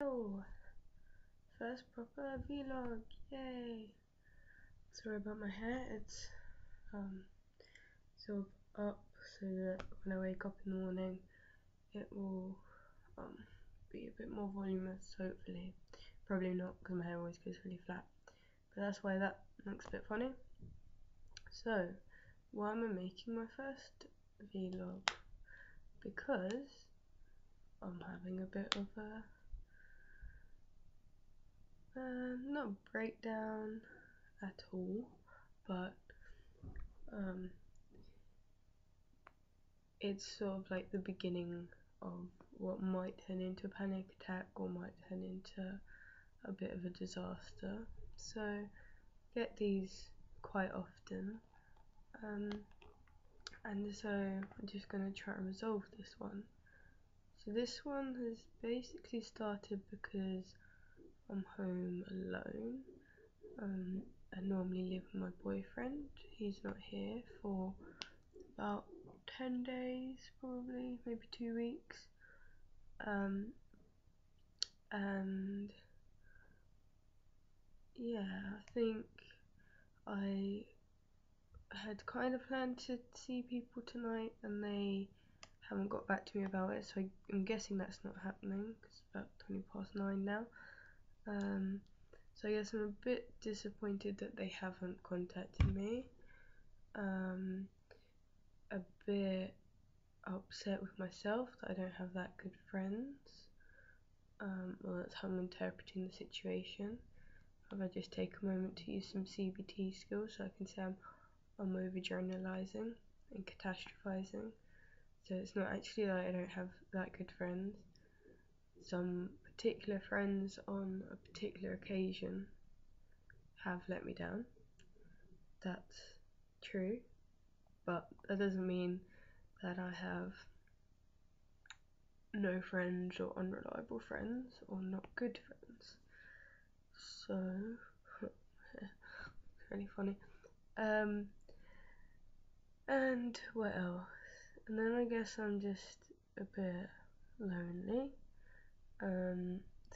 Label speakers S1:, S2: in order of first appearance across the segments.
S1: Oh, first proper vlog, yay! Sorry about my hair, it's sort of up so that when I wake up in the morning it will be a bit more voluminous, hopefully. Probably not, because my hair always goes really flat, but that's why that looks a bit funny. So, why am I making my first vlog? Because I'm having a bit of a not breakdown at all, but it's sort of like the beginning of what might turn into a panic attack or might turn into a bit of a disaster. So get these quite often, and so I'm just going to try and resolve this one. So this one has basically started because I'm home alone. I normally live with my boyfriend. He's not here for about 10 days, probably, maybe 2 weeks. And yeah, I think I had kind of planned to see people tonight and they haven't got back to me about it, so I'm guessing that's not happening because it's about 9:20 now. So I guess I'm a bit disappointed that they haven't contacted me. A bit upset with myself that I don't have that good friends. Well, that's how I'm interpreting the situation. If I just take a moment to use some CBT skills, so I can say I'm overgeneralizing and catastrophizing. So it's not actually that I don't have that good friends. Some particular friends on a particular occasion have let me down. That's true, but that doesn't mean that I have no friends or unreliable friends or not good friends. So it's really funny. And what else? And then I guess I'm just a bit lonely. I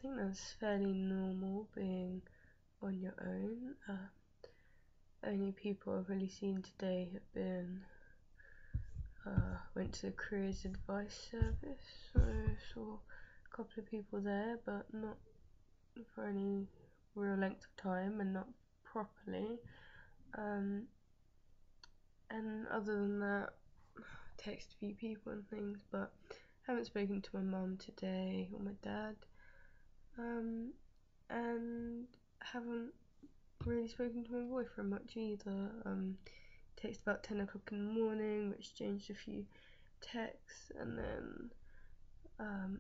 S1: think that's fairly normal being on your own. Only people I've really seen today have been went to the careers advice service, so I saw a couple of people there, but not for any real length of time and not properly. And other than that, text a few people and things, but haven't spoken to my mum today or my dad, and haven't really spoken to my boyfriend much either. Text about 10 o'clock in the morning, which exchanged a few texts, and then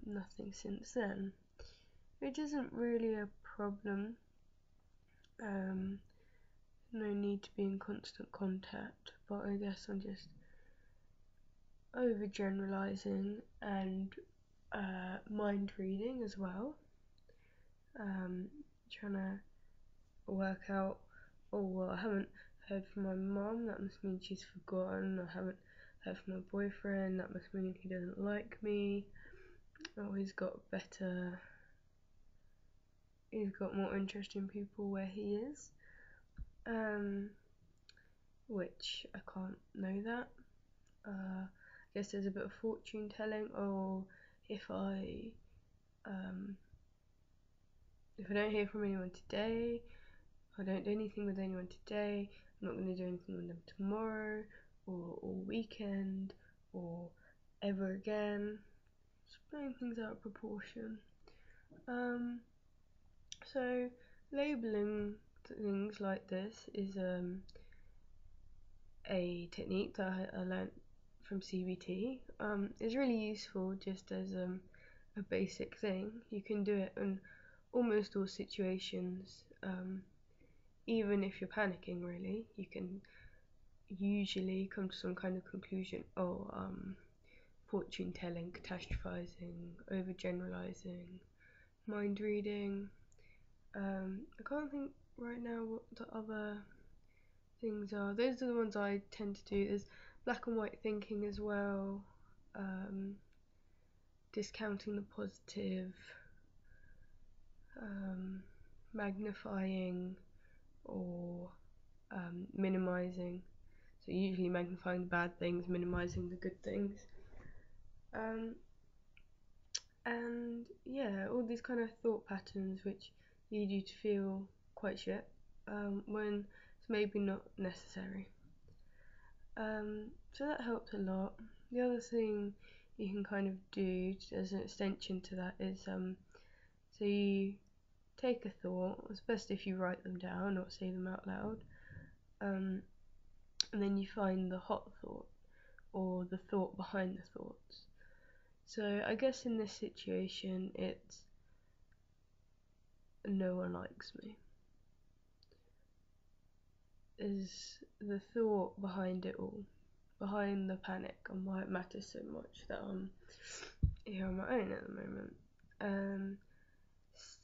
S1: nothing since then, which isn't really a problem. No need to be in constant contact, but I guess I'm just overgeneralizing and mind reading as well. Trying to work out, oh well, I haven't heard from my mum, that must mean she's forgotten. I haven't heard from my boyfriend, that must mean he doesn't like me. Oh, he's got more interesting people where he is, which I can't know that. I guess there's a bit of fortune telling. Oh, if I don't hear from anyone today, if I don't do anything with anyone today, I'm not going to do anything with them tomorrow, or all weekend, or ever again. Just blowing things out of proportion. So labeling things like this is a technique that I learnt from CBT. It's really useful just as a basic thing. You can do it in almost all situations, even if you're panicking. Really, you can usually come to some kind of conclusion. Fortune telling, catastrophizing, overgeneralizing, mind reading. I can't think right now what the other things are. Those are the ones I tend to do. There's black and white thinking as well, discounting the positive, magnifying or minimizing. So usually magnifying the bad things, minimizing the good things. And yeah, all these kind of thought patterns which lead you to feel quite shit when it's maybe not necessary. So that helped a lot. The other thing you can kind of do as an extension to that is so you take a thought. It's best if you write them down or say them out loud, and then you find the hot thought or the thought behind the thoughts. So I guess in this situation it's no one likes me is the thought behind it all, behind the panic and why it matters so much that I'm here on my own at the moment.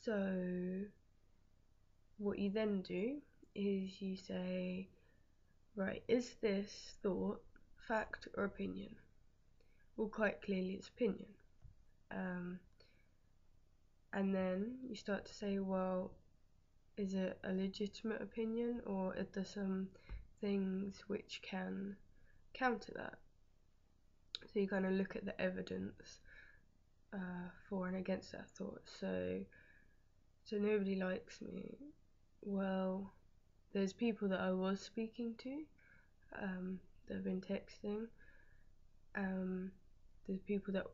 S1: So what you then do is you say, right, is this thought fact or opinion? Well, quite clearly it's opinion. And then you start to say, well, is it a legitimate opinion, or are there some things which can counter that? So you kind of look at the evidence for and against that thought. So nobody likes me. Well, there's people that I was speaking to that have been texting. There's people that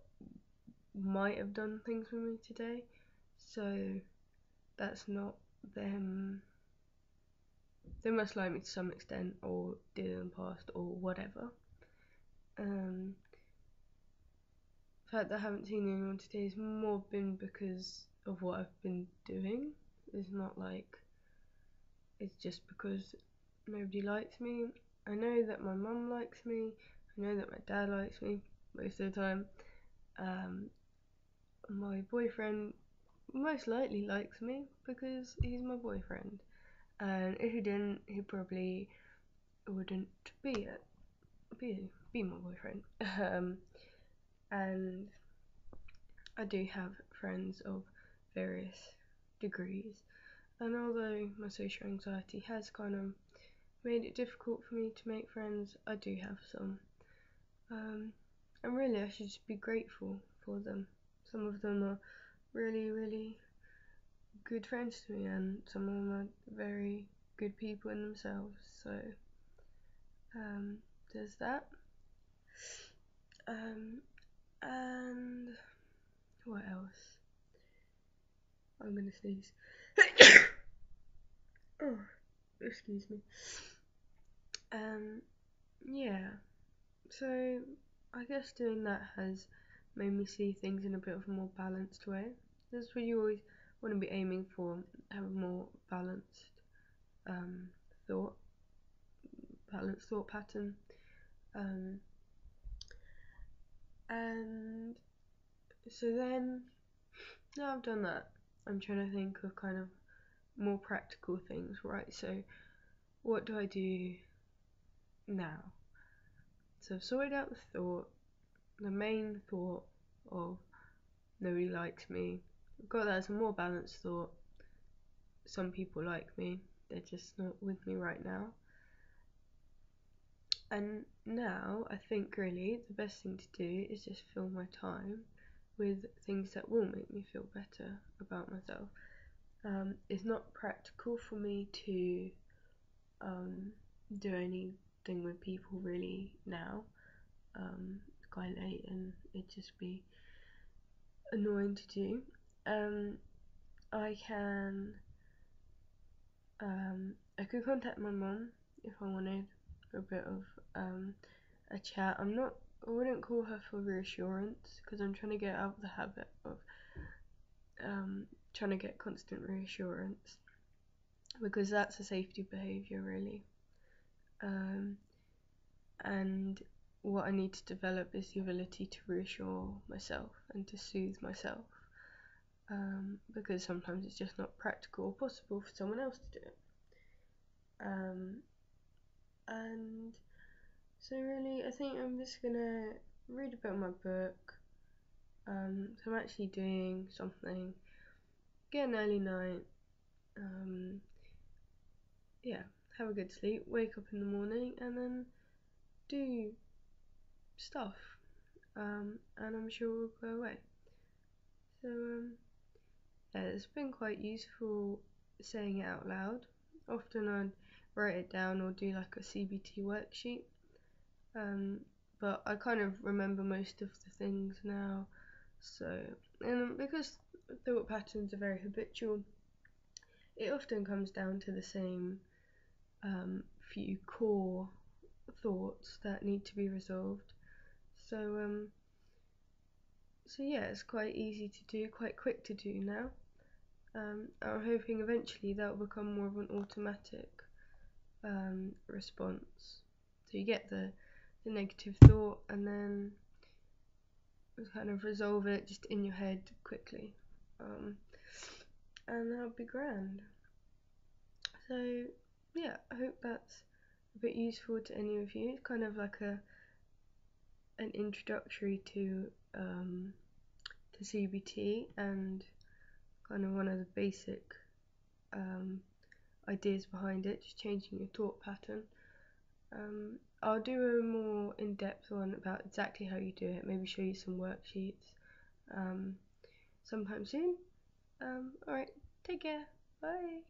S1: might have done things with me today, so that's not them. They must like me to some extent, or did in the past, or whatever. The fact that I haven't seen anyone today has more been because of what I've been doing. It's not like it's just because nobody likes me. I know that my mum likes me. I know that my dad likes me most of the time. My boyfriend most likely likes me because he's my boyfriend. And if he didn't, he probably wouldn't be my boyfriend. And I do have friends of various degrees, and although my social anxiety has kind of made it difficult for me to make friends, I do have some. And really I should just be grateful for them. Some of them are really, really good friends to me, and some of them are very good people in themselves. So there's that. And what else? I'm gonna sneeze. Oh, excuse me. Yeah. So I guess doing that has made me see things in a bit of a more balanced way. That's what you always want to be aiming for, have a more balanced thought pattern. And so then, now I've done that, I'm trying to think of kind of more practical things, right? So what do I do now? So I've sorted out the main thought of nobody likes me. I've got that as a more balanced thought. Some people like me, they're just not with me right now. And now I think really the best thing to do is just fill my time with things that will make me feel better about myself. It's not practical for me to do anything with people really now. It's quite late and it'd just be annoying to do. I could contact my mum if I wanted for a bit of a chat. I wouldn't call her for reassurance because I'm trying to get out of the habit of trying to get constant reassurance, because that's a safety behaviour really. And what I need to develop is the ability to reassure myself and to soothe myself, because sometimes it's just not practical or possible for someone else to do it. And so really I think I'm just gonna read a bit of my book. So I'm actually doing something, get an early night, Yeah, have a good sleep, wake up in the morning, and then do stuff, and I'm sure it will go away. So, yeah, it's been quite useful saying it out loud. Often I'd write it down or do like a CBT worksheet, but I kind of remember most of the things now. So, and because thought patterns are very habitual, it often comes down to the same few core thoughts that need to be resolved. So, so yeah, it's quite easy to do, quite quick to do now. I'm hoping eventually that will become more of an automatic response. So you get the negative thought and then kind of resolve it just in your head quickly, and that'll be grand. So yeah, I hope that's a bit useful to any of you. It's kind of like an introductory to CBT and kind of one of the basic ideas behind it, just changing your thought pattern. I'll do a more in-depth one about exactly how you do it, maybe show you some worksheets sometime soon. Alright, take care, bye!